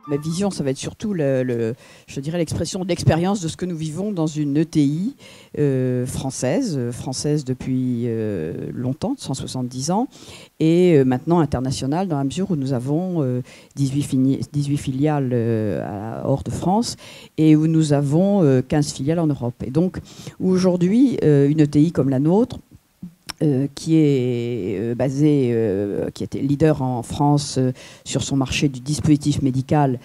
ma vision, ça va être surtout, je dirais, l'expression d'expérience de ce que nous vivons dans une ETI française depuis longtemps, 170 ans, et maintenant internationale, dans la mesure où nous avons 18 filiales hors de France et où nous avons 15 filiales en Europe. Et donc, aujourd'hui, une ETI comme la nôtre, qui est basée, qui était leader en France sur son marché du dispositif médical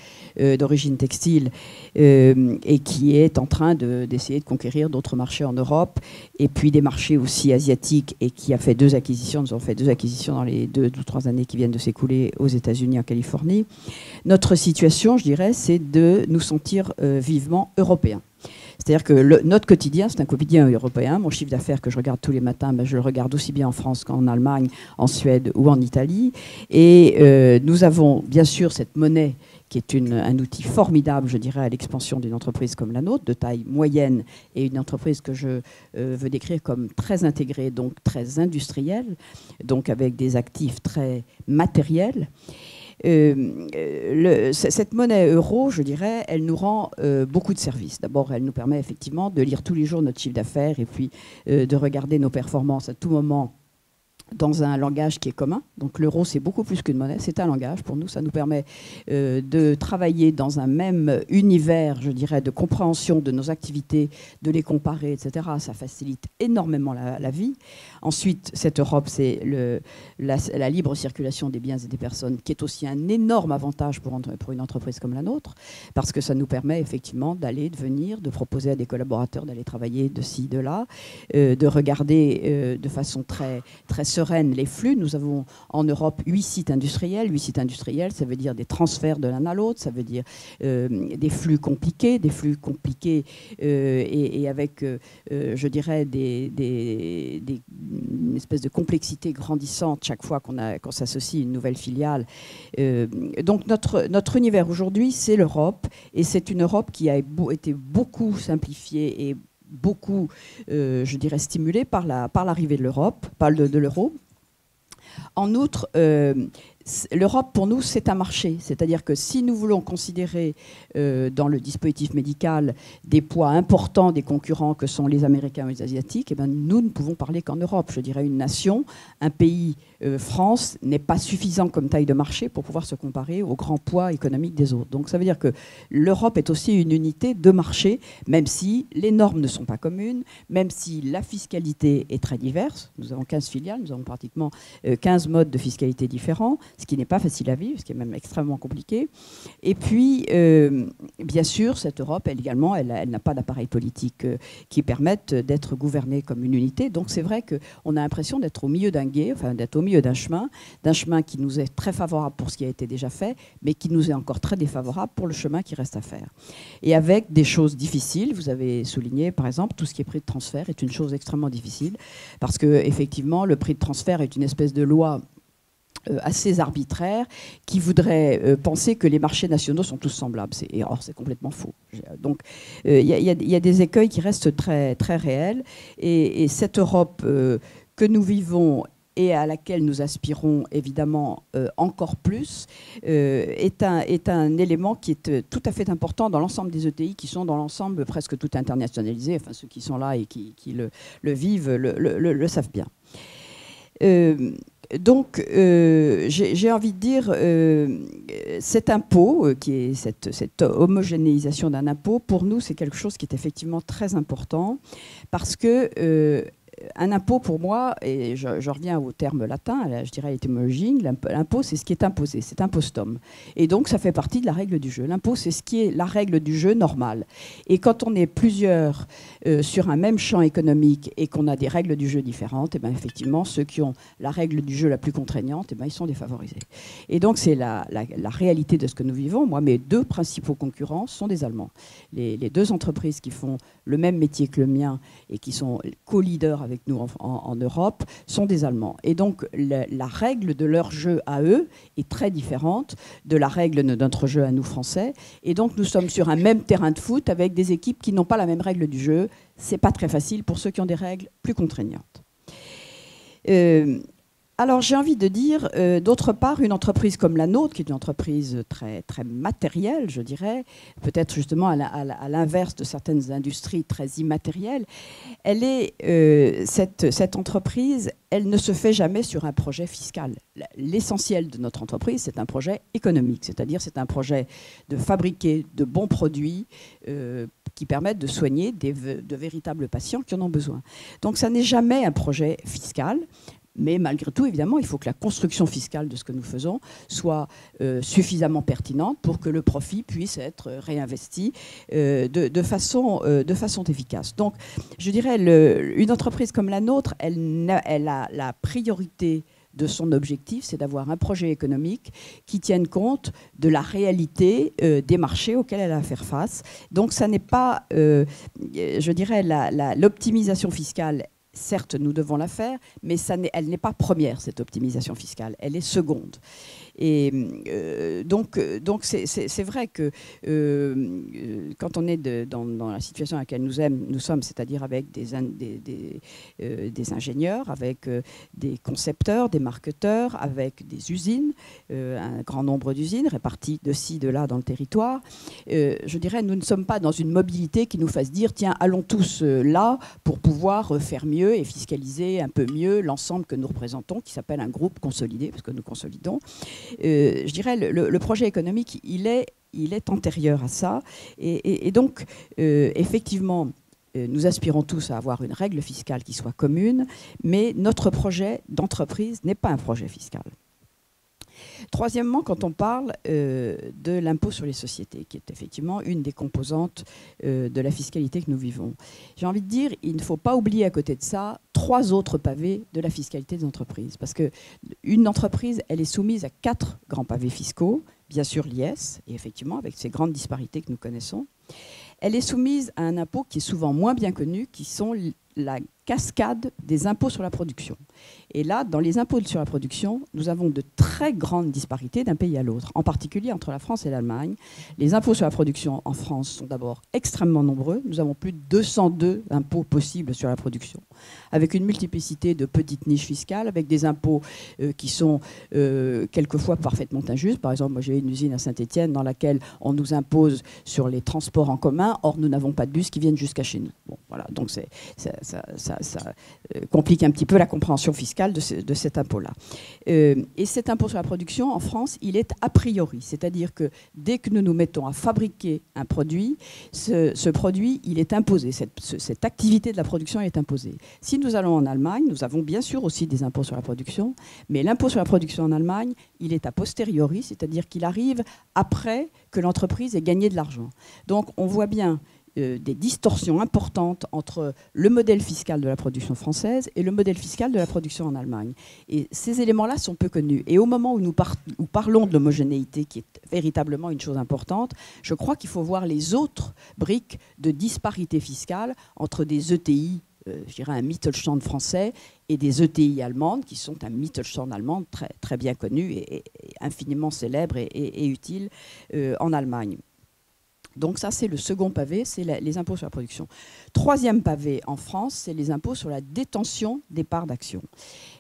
d'origine textile et qui est en train d'essayer de conquérir d'autres marchés en Europe et puis des marchés aussi asiatiques et qui a fait 2 acquisitions. Nous avons fait 2 acquisitions dans les 2 ou 3 années qui viennent de s'écouler aux États-Unis, en Californie. Notre situation, je dirais, c'est de nous sentir vivement européens. C'est-à-dire que notre quotidien, c'est un quotidien européen. Mon chiffre d'affaires que je regarde tous les matins, je le regarde aussi bien en France qu'en Allemagne, en Suède ou en Italie. Et nous avons bien sûr cette monnaie qui est un outil formidable, je dirais, à l'expansion d'une entreprise comme la nôtre, de taille moyenne, et une entreprise que je veux décrire comme très intégrée, donc très industrielle, donc avec des actifs très matériels. Cette monnaie euro, je dirais, elle nous rend beaucoup de services. D'abord, elle nous permet effectivement de lire tous les jours notre chiffre d'affaires et puis de regarder nos performances à tout moment dans un langage qui est commun. Donc l'euro, c'est beaucoup plus qu'une monnaie, c'est un langage. Pour nous, ça nous permet de travailler dans un même univers, je dirais, de compréhension de nos activités, de les comparer, etc. Ça facilite énormément la vie. Ensuite, cette Europe, c'est la libre circulation des biens et des personnes, qui est aussi un énorme avantage pour une entreprise comme la nôtre, parce que ça nous permet effectivement d'aller, de venir, de proposer à des collaborateurs d'aller travailler de ci, de là, de regarder de façon très, très sereine les flux. Nous avons en Europe 8 sites industriels. 8 sites industriels, ça veut dire des transferts de l'un à l'autre, ça veut dire des flux compliqués et avec, je dirais, une espèce de complexité grandissante chaque fois qu'on s'associe à une nouvelle filiale. Donc notre univers aujourd'hui, c'est l'Europe, et c'est une Europe qui a été beaucoup simplifiée et beaucoup, je dirais, stimulée par l'arrivée de l'Europe, de l'euro. En outre, l'Europe, pour nous, c'est un marché. C'est-à-dire que si nous voulons considérer dans le dispositif médical des poids importants des concurrents que sont les Américains ou les Asiatiques, eh bien, nous ne pouvons parler qu'en Europe. Je dirais une nation, un pays, France, n'est pas suffisant comme taille de marché pour pouvoir se comparer au grand poids économique des autres. Donc ça veut dire que l'Europe est aussi une unité de marché, même si les normes ne sont pas communes, même si la fiscalité est très diverse. Nous avons 15 filiales, nous avons pratiquement 15 modes de fiscalité différents, ce qui n'est pas facile à vivre, ce qui est même extrêmement compliqué. Et puis, bien sûr, cette Europe, elle également, elle n'a pas d'appareil politique qui permette d'être gouvernée comme une unité. Donc c'est vrai qu'on a l'impression d'être au milieu d'un gué, enfin d'être au milieu d'un chemin qui nous est très favorable pour ce qui a été déjà fait, mais qui nous est encore très défavorable pour le chemin qui reste à faire. Et avec des choses difficiles, vous avez souligné, par exemple, tout ce qui est prix de transfert est une chose extrêmement difficile, parce qu'effectivement, le prix de transfert est une espèce de loi assez arbitraire qui voudrait penser que les marchés nationaux sont tous semblables. Or, c'est complètement faux. Donc, il y a des écueils qui restent très, très réels. Et cette Europe que nous vivons et à laquelle nous aspirons évidemment encore plus, est un élément qui est tout à fait important dans l'ensemble des ETI qui sont dans l'ensemble presque tout internationalisés. Enfin, ceux qui sont là et qui le vivent le savent bien. Donc, j'ai envie de dire, cet impôt, qui est cette homogénéisation d'un impôt, pour nous, c'est quelque chose qui est effectivement très important, parce que un impôt, pour moi, et je reviens au terme latin, je dirais étymologie, l'impôt, c'est ce qui est imposé, c'est impostum. Et donc, ça fait partie de la règle du jeu. L'impôt, c'est ce qui est la règle du jeu normale. Et quand on est plusieurs sur un même champ économique et qu'on a des règles du jeu différentes, et bien effectivement, ceux qui ont la règle du jeu la plus contraignante, et bien, ils sont défavorisés. Et donc, c'est la réalité de ce que nous vivons. Moi, mes 2 principaux concurrents sont des Allemands. Les 2 entreprises qui font le même métier que le mien et qui sont co-leaders avec nous en Europe sont des Allemands. Et donc, la règle de leur jeu à eux est très différente de la règle de notre jeu à nous, Français. Et donc, nous sommes sur un même terrain de foot avec des équipes qui n'ont pas la même règle du jeu. C'est pas très facile pour ceux qui ont des règles plus contraignantes. Alors j'ai envie de dire, d'autre part, une entreprise comme la nôtre, qui est une entreprise très, très matérielle, je dirais, peut-être justement à l'inverse de certaines industries très immatérielles, elle est, cette entreprise, elle ne se fait jamais sur un projet fiscal. L'essentiel de notre entreprise, c'est un projet économique, c'est-à-dire c'est un projet de fabriquer de bons produits qui permettent de soigner de véritables patients qui en ont besoin. Donc ça n'est jamais un projet fiscal. Mais malgré tout, évidemment, il faut que la construction fiscale de ce que nous faisons soit suffisamment pertinente pour que le profit puisse être réinvesti de façon efficace. Donc, je dirais, une entreprise comme la nôtre, elle a la priorité de son objectif, c'est d'avoir un projet économique qui tienne compte de la réalité des marchés auxquels elle a à faire face. Donc, ça n'est pas, je dirais, l'optimisation fiscale. Certes, nous devons la faire, mais elle n'est pas première, cette optimisation fiscale. Elle est seconde. Et donc c'est vrai que quand on est dans la situation à laquelle nous sommes, c'est-à-dire avec des ingénieurs, avec des concepteurs, des marketeurs, avec des usines, un grand nombre d'usines réparties de ci, de là dans le territoire, je dirais, nous ne sommes pas dans une mobilité qui nous fasse dire, tiens, allons tous là pour pouvoir faire mieux et fiscaliser un peu mieux l'ensemble que nous représentons, qui s'appelle un groupe consolidé, parce que nous consolidons. Je dirais, le projet économique, il est antérieur à ça. Et donc, effectivement, nous aspirons tous à avoir une règle fiscale qui soit commune, mais notre projet d'entreprise n'est pas un projet fiscal. Troisièmement, quand on parle de l'impôt sur les sociétés, qui est effectivement une des composantes de la fiscalité que nous vivons, j'ai envie de dire, il ne faut pas oublier à côté de ça 3 autres pavés de la fiscalité des entreprises. Parce qu'une entreprise, elle est soumise à 4 grands pavés fiscaux, bien sûr l'IS, et effectivement avec ces grandes disparités que nous connaissons. Elle est soumise à un impôt qui est souvent moins bien connu, qui sont la cascade des impôts sur la production. Et là, dans les impôts sur la production, nous avons de très grandes disparités d'un pays à l'autre, en particulier entre la France et l'Allemagne. Les impôts sur la production en France sont d'abord extrêmement nombreux. Nous avons plus de 202 impôts possibles sur la production, avec une multiplicité de petites niches fiscales, avec des impôts qui sont quelquefois parfaitement injustes. Par exemple, moi j'ai une usine à Saint-Étienne dans laquelle on nous impose sur les transports en commun, or nous n'avons pas de bus qui viennent jusqu'à chez nous. Bon, voilà, donc ça complique un petit peu la compréhension fiscale de cet impôt-là. Et cet impôt sur la production, en France, il est a priori. C'est-à-dire que dès que nous nous mettons à fabriquer un produit, ce produit, il est imposé. Cette activité de la production est imposée. Si nous allons en Allemagne, nous avons bien sûr aussi des impôts sur la production, mais l'impôt sur la production en Allemagne, il est a posteriori, c'est-à-dire qu'il arrive après que l'entreprise ait gagné de l'argent. Donc on voit bien des distorsions importantes entre le modèle fiscal de la production française et le modèle fiscal de la production en Allemagne. Et ces éléments-là sont peu connus. Et au moment où nous parlons de l'homogénéité, qui est véritablement une chose importante, je crois qu'il faut voir les autres briques de disparité fiscale entre des ETI, je dirais un Mittelstand français, et des ETI allemandes, qui sont un Mittelstand allemand très, très bien connu et infiniment célèbre et utile en Allemagne. Donc ça, c'est le second pavé, c'est les impôts sur la production. Troisième pavé en France, c'est les impôts sur la détention des parts d'actions.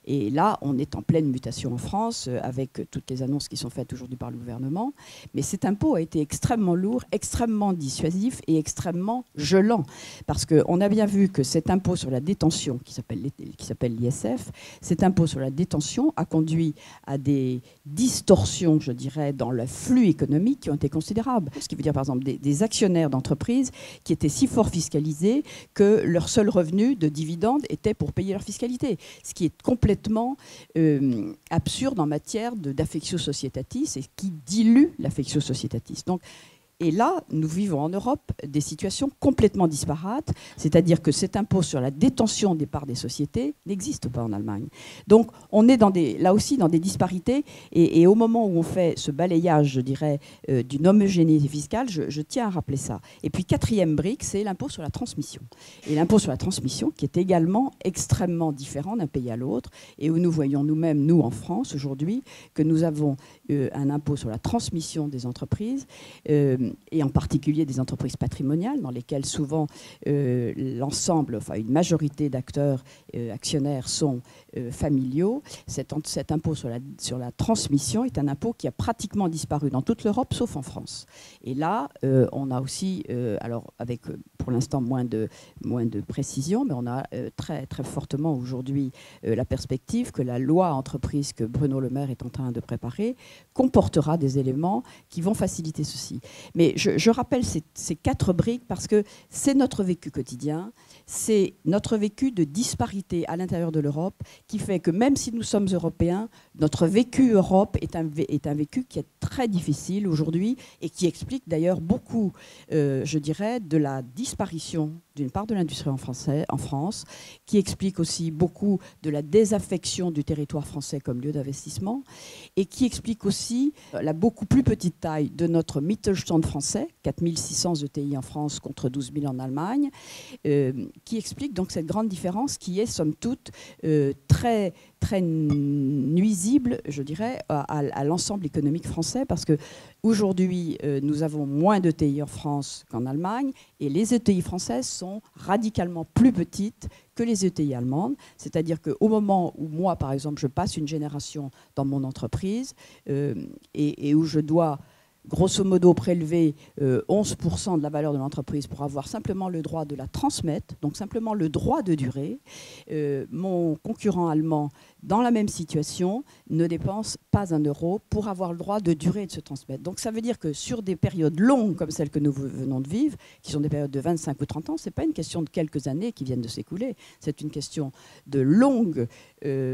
Et là, on est en pleine mutation en France, avec toutes les annonces qui sont faites aujourd'hui par le gouvernement. Mais cet impôt a été extrêmement lourd, extrêmement dissuasif et extrêmement gelant. Parce qu'on a bien vu que cet impôt sur la détention, qui s'appelle l'ISF, cet impôt sur la détention a conduit à des distorsions, je dirais, dans le flux économique qui ont été considérables. Ce qui veut dire, par exemple, des actionnaires d'entreprises qui étaient si fort fiscalisés que leur seul revenu de dividende était pour payer leur fiscalité. Ce qui est complètement absurde en matière d'affectio societatis et qui dilue l'affectio societatis. Donc, et là, nous vivons en Europe des situations complètement disparates, c'est-à-dire que cet impôt sur la détention des parts des sociétés n'existe pas en Allemagne. Donc on est là aussi dans des disparités, et au moment où on fait ce balayage, je dirais, d'une homogénéité fiscale, je tiens à rappeler ça. Et puis quatrième brique, c'est l'impôt sur la transmission. Et l'impôt sur la transmission qui est également extrêmement différent d'un pays à l'autre, et où nous voyons nous-mêmes, nous en France aujourd'hui, que nous avons un impôt sur la transmission des entreprises et en particulier des entreprises patrimoniales, dans lesquelles souvent l'ensemble, enfin une majorité d'acteurs actionnaires sont familiaux. Cet impôt sur la transmission est un impôt qui a pratiquement disparu dans toute l'Europe, sauf en France. Et là, on a aussi, alors avec pour l'instant moins de précision, mais on a très, très fortement aujourd'hui la perspective que la loi entreprise que Bruno Le Maire est en train de préparer comportera des éléments qui vont faciliter ceci. Mais je rappelle ces 4 briques parce que c'est notre vécu quotidien, c'est notre vécu de disparité à l'intérieur de l'Europe qui fait que même si nous sommes européens, notre vécu Europe est un vécu qui est très difficile aujourd'hui et qui explique d'ailleurs beaucoup, je dirais, de la disparition d'une part de l'industrie en France, qui explique aussi beaucoup de la désaffection du territoire français comme lieu d'investissement, et qui explique aussi la beaucoup plus petite taille de notre Mittelstand français, 4600 ETI en France contre 12 000 en Allemagne, qui explique donc cette grande différence qui est somme toute très, très nuisible, je dirais, à l'ensemble économique français, parce que aujourd'hui, nous avons moins d'ETI en France qu'en Allemagne, et les ETI françaises sont radicalement plus petites que les ETI allemandes. C'est-à-dire qu'au moment où moi, par exemple, je passe une génération dans mon entreprise et où je dois grosso modo prélever 11% de la valeur de l'entreprise pour avoir simplement le droit de la transmettre, donc simplement le droit de durer, mon concurrent allemand, dans la même situation, ne dépense pas 1 euro pour avoir le droit de durer et de se transmettre. Donc ça veut dire que sur des périodes longues comme celles que nous venons de vivre, qui sont des périodes de 25 ou 30 ans, ce n'est pas une question de quelques années qui viennent de s'écouler, c'est une question de longue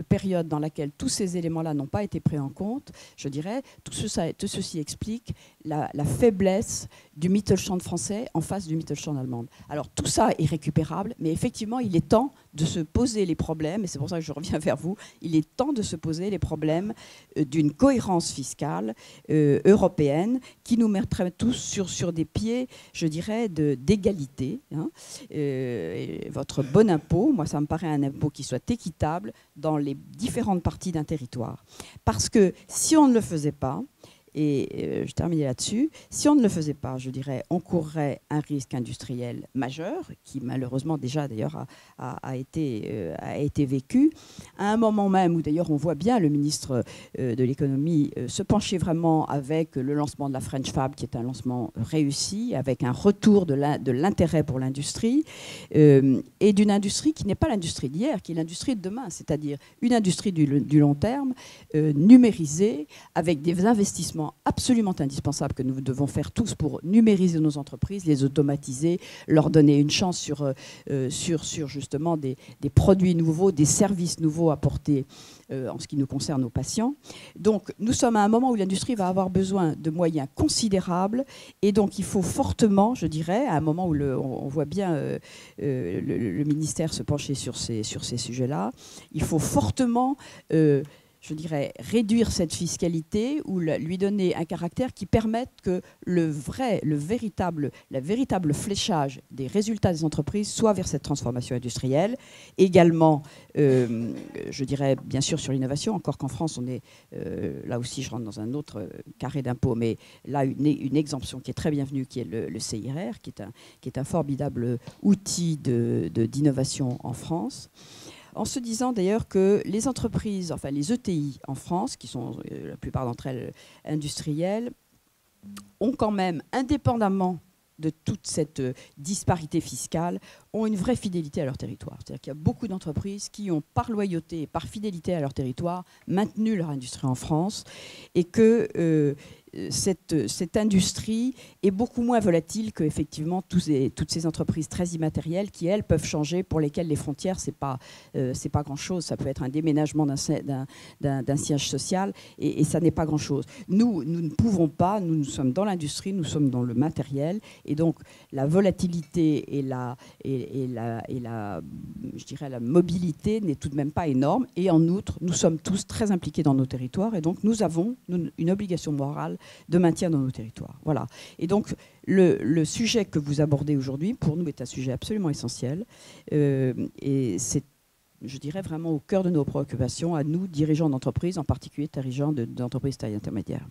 période dans laquelle tous ces éléments-là n'ont pas été pris en compte. Je dirais, tout ceci explique la faiblesse du Mittelstand français en face du Mittelstand allemand. Alors tout ça est récupérable, mais effectivement, il est temps de se poser les problèmes, et c'est pour ça que je reviens vers vous, il est temps de se poser les problèmes d'une cohérence fiscale européenne qui nous mettrait tous sur des pieds, je dirais, d'égalité. Hein. Votre bon impôt, moi ça me paraît un impôt qui soit équitable dans les différentes parties d'un territoire. Parce que si on ne le faisait pas, et je termine là-dessus. Si on ne le faisait pas, je dirais, on courrait un risque industriel majeur, qui malheureusement déjà d'ailleurs a été vécu, à un moment même où d'ailleurs on voit bien le ministre de l'économie se pencher vraiment avec le lancement de la French Fab, qui est un lancement réussi, avec un retour de l'intérêt pour l'industrie, et d'une industrie qui n'est pas l'industrie d'hier, qui est l'industrie de demain, c'est-à-dire une industrie du long terme, numérisée, avec des investissements absolument indispensable que nous devons faire tous pour numériser nos entreprises, les automatiser, leur donner une chance sur justement des produits nouveaux, des services nouveaux apportés en ce qui nous concerne aux patients. Donc nous sommes à un moment où l'industrie va avoir besoin de moyens considérables et donc il faut fortement, je dirais, à un moment où on voit bien le ministère se pencher sur ces sujets-là, il faut fortement je dirais, réduire cette fiscalité ou lui donner un caractère qui permette que le véritable fléchage des résultats des entreprises soit vers cette transformation industrielle. Également, je dirais, bien sûr, sur l'innovation, encore qu'en France, on est, là aussi, je rentre dans un autre carré d'impôt, mais là, une exemption qui est très bienvenue, qui est le CIRR, qui est un formidable outil d'innovation en France. En se disant d'ailleurs que les entreprises, enfin les ETI en France, qui sont la plupart d'entre elles industrielles, ont quand même, indépendamment de toute cette disparité fiscale, ont une vraie fidélité à leur territoire. C'est-à-dire qu'il y a beaucoup d'entreprises qui ont, par loyauté et par fidélité à leur territoire, maintenu leur industrie en France et que cette industrie est beaucoup moins volatile que effectivement toutes ces entreprises très immatérielles qui, elles, peuvent changer, pour lesquelles les frontières, c'est pas grand-chose. Ça peut être un déménagement d'un siège social et ça n'est pas grand-chose. Nous ne pouvons pas, nous sommes dans l'industrie, nous sommes dans le matériel et donc la volatilité et je dirais la mobilité n'est tout de même pas énorme et en outre, nous sommes tous très impliqués dans nos territoires et donc nous avons une obligation morale de maintien dans nos territoires. Voilà. Et donc, le sujet que vous abordez aujourd'hui, pour nous, est un sujet absolument essentiel. Et c'est, je dirais, vraiment au cœur de nos préoccupations, à nous, dirigeants d'entreprise, en particulier dirigeants d'entreprises taille intermédiaire.